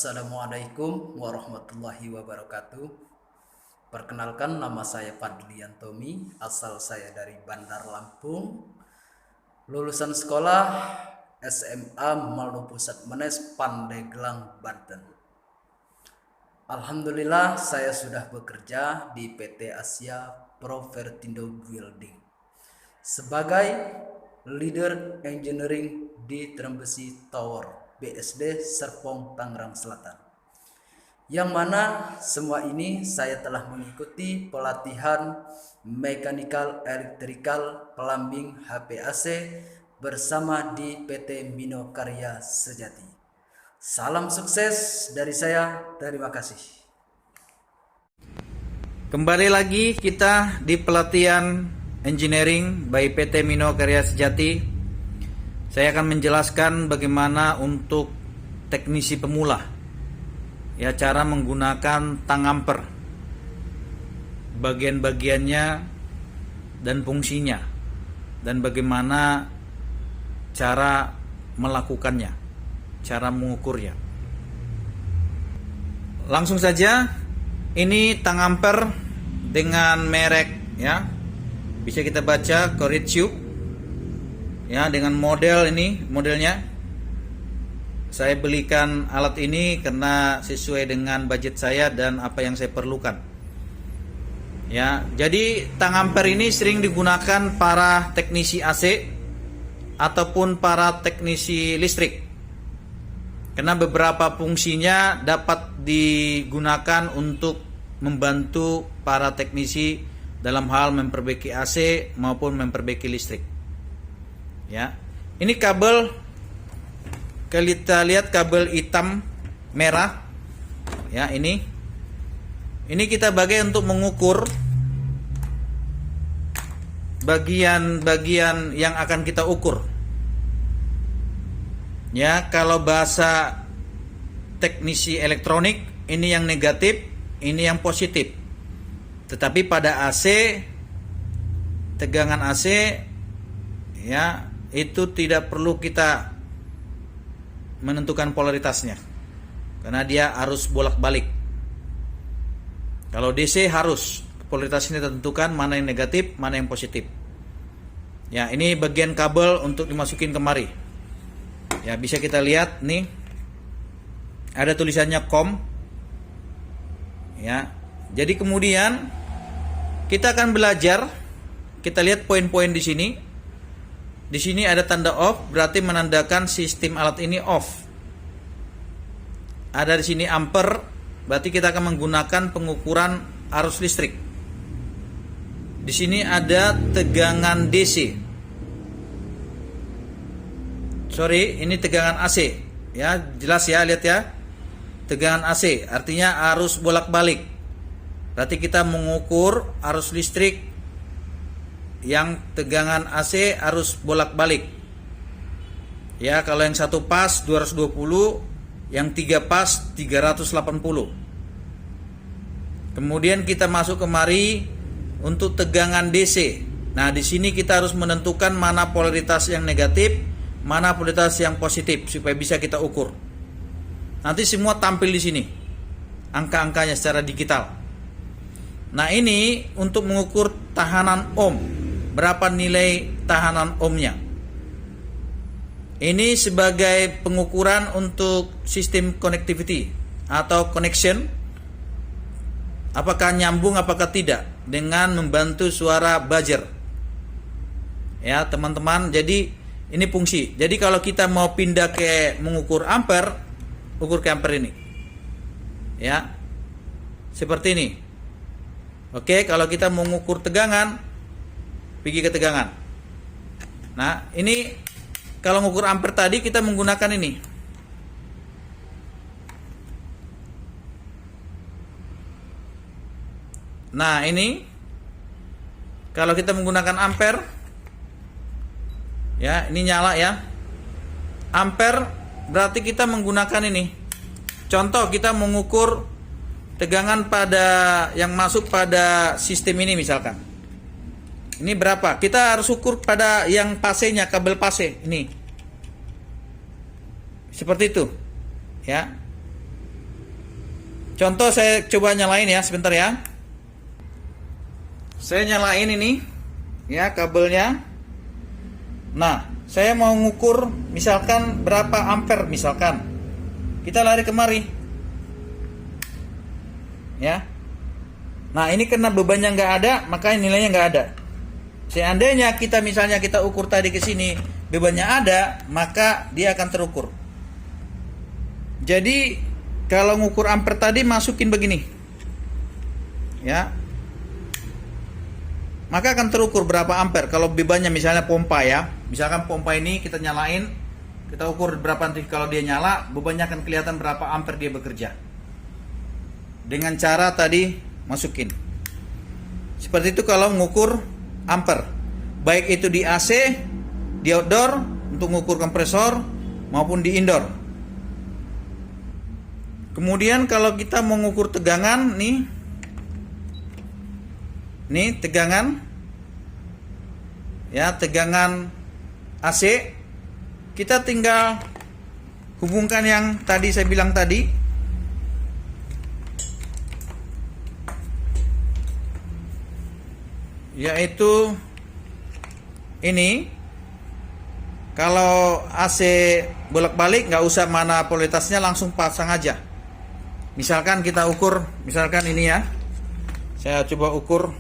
Assalamualaikum warahmatullahi wabarakatuh. Perkenalkan, nama saya Fadlian Tommy, asal saya dari Bandar Lampung. Lulusan sekolah SMA Malno Pusat Menes, Pandeglang, Banten. Alhamdulillah saya sudah bekerja di PT Asia Provertindo Building sebagai leader engineering di Trembesi Tower BSD Serpong, Tangerang Selatan. Yang mana semua ini saya telah mengikuti pelatihan mechanical, electrical, plumbing, HPAC bersama di PT Mino Karya Sejati. Salam sukses dari saya, terima kasih. Kembali lagi kita di pelatihan engineering by PT Mino Karya Sejati. Saya akan menjelaskan bagaimana untuk teknisi pemula, ya, cara menggunakan tang amper, bagian-bagiannya dan fungsinya, dan bagaimana cara melakukannya, cara mengukurnya. Langsung saja, ini tang amper dengan merek, ya, bisa kita baca Koretsu, ya, dengan model ini, modelnya. Saya belikan alat ini karena sesuai dengan budget saya dan apa yang saya perlukan. Ya, jadi tang amper ini sering digunakan para teknisi AC ataupun para teknisi listrik. Karena beberapa fungsinya dapat digunakan untuk membantu para teknisi dalam hal memperbaiki AC maupun memperbaiki listrik. Ya, ini kabel, kita lihat kabel hitam merah, ya, ini kita pakai untuk mengukur bagian-bagian yang akan kita ukur. Ya, kalau bahasa teknisi elektronik, ini yang negatif, ini yang positif. Tetapi pada AC, tegangan AC, ya, itu tidak perlu kita menentukan polaritasnya, karena dia harus bolak-balik. Kalau DC harus polaritasnya ditentukan, mana yang negatif, mana yang positif. Ya, ini bagian kabel untuk dimasukin kemari. Ya, bisa kita lihat nih, ada tulisannya COM. Ya, jadi kemudian kita akan belajar. Kita lihat poin-poin di sini. Di sini ada tanda off, berarti menandakan sistem alat ini off. Ada di sini ampere, berarti kita akan menggunakan pengukuran arus listrik. Di sini ada tegangan DC. Sorry, ini tegangan AC. Ya, jelas ya, lihat ya. Tegangan AC, artinya arus bolak-balik. Berarti kita mengukur arus listrik yang tegangan AC harus bolak-balik. Ya, kalau yang satu pas 220, yang 3 pas 380. Kemudian kita masuk kemari untuk tegangan DC. Nah, di sini kita harus menentukan mana polaritas yang negatif, mana polaritas yang positif supaya bisa kita ukur. Nanti semua tampil di sini, angka-angkanya secara digital. Nah, ini untuk mengukur tahanan ohm. Berapa nilai tahanan ohmnya? Ini sebagai pengukuran untuk sistem connectivity atau connection, apakah nyambung apakah tidak, dengan membantu suara buzzer. Ya, teman-teman, jadi ini fungsi. Jadi kalau kita mau pindah ke mengukur ampere, ukur ke ampere ini. Ya, seperti ini. Oke, kalau kita mau mengukur tegangan, pergi ke tegangan. Nah, ini kalau mengukur ampere tadi kita menggunakan ini. Nah, ini kalau kita menggunakan ampere, ya, ini nyala ya. Ampere berarti kita menggunakan ini. Contoh, kita mengukur tegangan pada yang masuk pada sistem ini misalkan. Ini berapa? Kita harus ukur pada yang pasenya, kabel pase ini. Seperti itu. Ya. Contoh saya coba nyalain ya, sebentar ya. Saya nyalain ini ya kabelnya. Nah, saya mau ngukur misalkan berapa ampere misalkan. Kita lari kemari. Ya. Nah, ini karena bebannya nggak ada, maka nilainya nggak ada. Seandainya kita misalnya kita ukur tadi ke sini, bebannya ada, maka dia akan terukur. Jadi kalau ngukur ampere tadi masukin begini, ya, maka akan terukur berapa ampere. Kalau bebannya misalnya pompa ya, misalkan pompa ini kita nyalain, kita ukur berapa nanti kalau dia nyala, bebannya akan kelihatan berapa ampere dia bekerja. Dengan cara tadi masukin. Seperti itu kalau ngukur ampere, baik itu di AC, di outdoor untuk ngukur kompresor maupun di indoor. Kemudian kalau kita mau ngukur tegangan nih tegangan ya, tegangan AC, kita tinggal hubungkan yang tadi saya bilang tadi, yaitu ini. Kalau AC bolak-balik nggak usah mana polaritasnya, langsung pasang aja. Misalkan kita ukur, misalkan ini ya, saya coba ukur.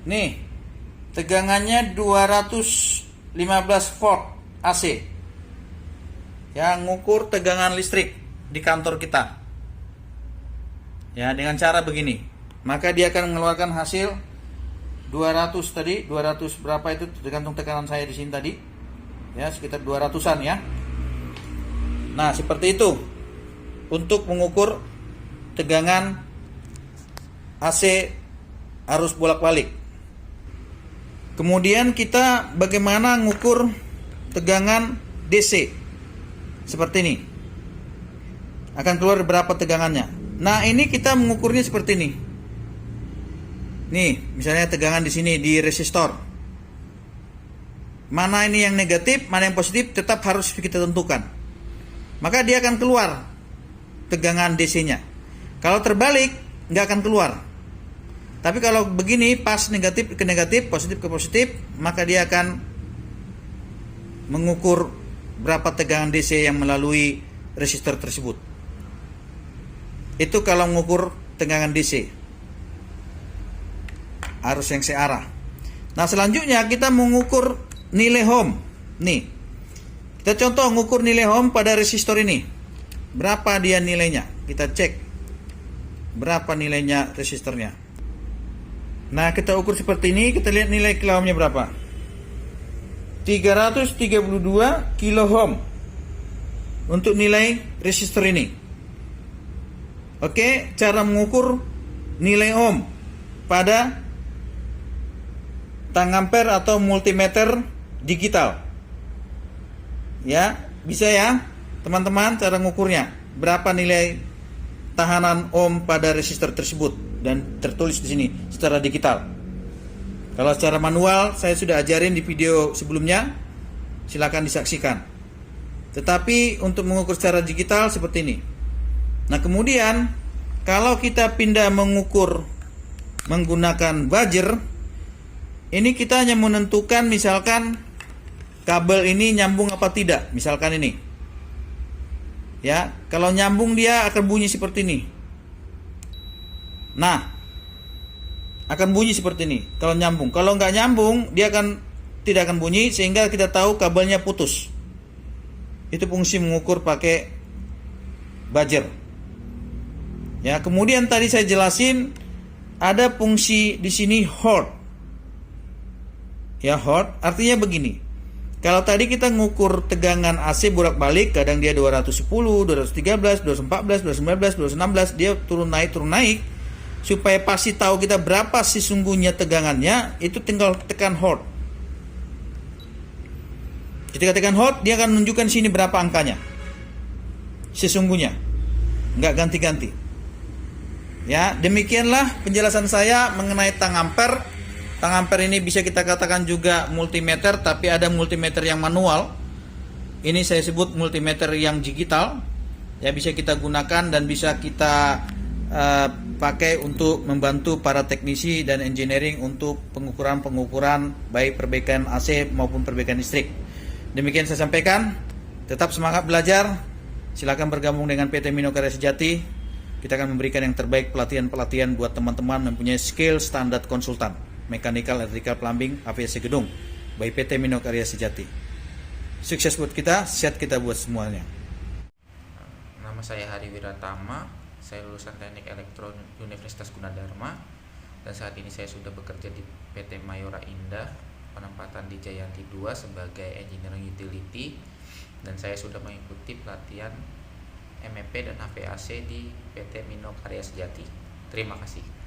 Nih, tegangannya 215 volt AC. Yang ngukur tegangan listrik di kantor kita. Ya, dengan cara begini. Maka dia akan mengeluarkan hasil 200 tadi, 200 berapa itu tergantung tekanan saya di sini tadi. Ya, sekitar 200-an ya. Nah, seperti itu. Untuk mengukur tegangan AC arus bolak-balik. Kemudian kita bagaimana mengukur tegangan DC. Seperti ini. Akan keluar berapa tegangannya. Nah, ini kita mengukurnya seperti ini. Nih, misalnya tegangan di sini di resistor. Mana ini yang negatif, mana yang positif, tetap harus kita tentukan. Maka dia akan keluar tegangan DC-nya. Kalau terbalik, nggak akan keluar. Tapi kalau begini, pas negatif ke negatif, positif ke positif, maka dia akan mengukur berapa tegangan DC yang melalui resistor tersebut. Itu kalau mengukur tegangan DC. Arus yang searah. Nah, selanjutnya kita mengukur nilai ohm. Nih. Kita contoh mengukur nilai ohm pada resistor ini. Berapa dia nilainya? Kita cek berapa nilainya resistornya. Nah, kita ukur seperti ini. Kita lihat nilai kilo ohmnya berapa. 332 kilo ohm untuk nilai resistor ini. Oke, cara mengukur nilai ohm pada tang ampere atau multimeter digital. Ya, bisa ya teman-teman cara ngukurnya. Berapa nilai tahanan ohm pada resistor tersebut, dan tertulis di sini secara digital. Kalau secara manual saya sudah ajarin di video sebelumnya, silakan disaksikan. Tetapi untuk mengukur secara digital seperti ini. Nah, kemudian kalau kita pindah mengukur menggunakan buzzer, ini kita hanya menentukan misalkan kabel ini nyambung apa tidak, misalkan ini. Ya, kalau nyambung dia akan bunyi seperti ini. Nah, akan bunyi seperti ini kalau nyambung. Kalau nggak nyambung, dia tidak akan bunyi, sehingga kita tahu kabelnya putus. Itu fungsi mengukur pakai buzzer. Ya, kemudian tadi saya jelasin ada fungsi di sini hold. Ya, hold artinya begini. Kalau tadi kita ngukur tegangan AC bolak-balik, kadang dia 210, 213, 214, 219, 216, dia turun naik. Supaya pasti tahu kita berapa sesungguhnya tegangannya, itu tinggal tekan hold. Ketika tekan hold, dia akan menunjukkan sini berapa angkanya sesungguhnya, nggak ganti-ganti. Ya, demikianlah penjelasan saya mengenai tang ampere. Tang ampere ini bisa kita katakan juga multimeter, tapi ada multimeter yang manual. Ini saya sebut multimeter yang digital. ya bisa kita gunakan dan bisa kita pakai untuk membantu para teknisi dan engineering untuk pengukuran baik perbaikan AC maupun perbaikan listrik. Demikian saya sampaikan. Tetap semangat belajar. Silakan bergabung dengan PT Mino Karya Sejati. Kita akan memberikan yang terbaik pelatihan-pelatihan buat teman-teman mempunyai skill standar konsultan mechanical, electrical, plumbing, AVC gedung by PT Mino Karya Sejati. Sukses buat kita, sehat kita buat semuanya. Nama saya Hari Wiratama. Saya lulusan Teknik Elektro Universitas Gunadarma, dan saat ini saya sudah bekerja di PT Mayora Indah, penempatan di Jayanti 2 sebagai Engineering Utility, dan saya sudah mengikuti pelatihan MEP dan HVAC di PT Mino Karya Sejati. Terima kasih.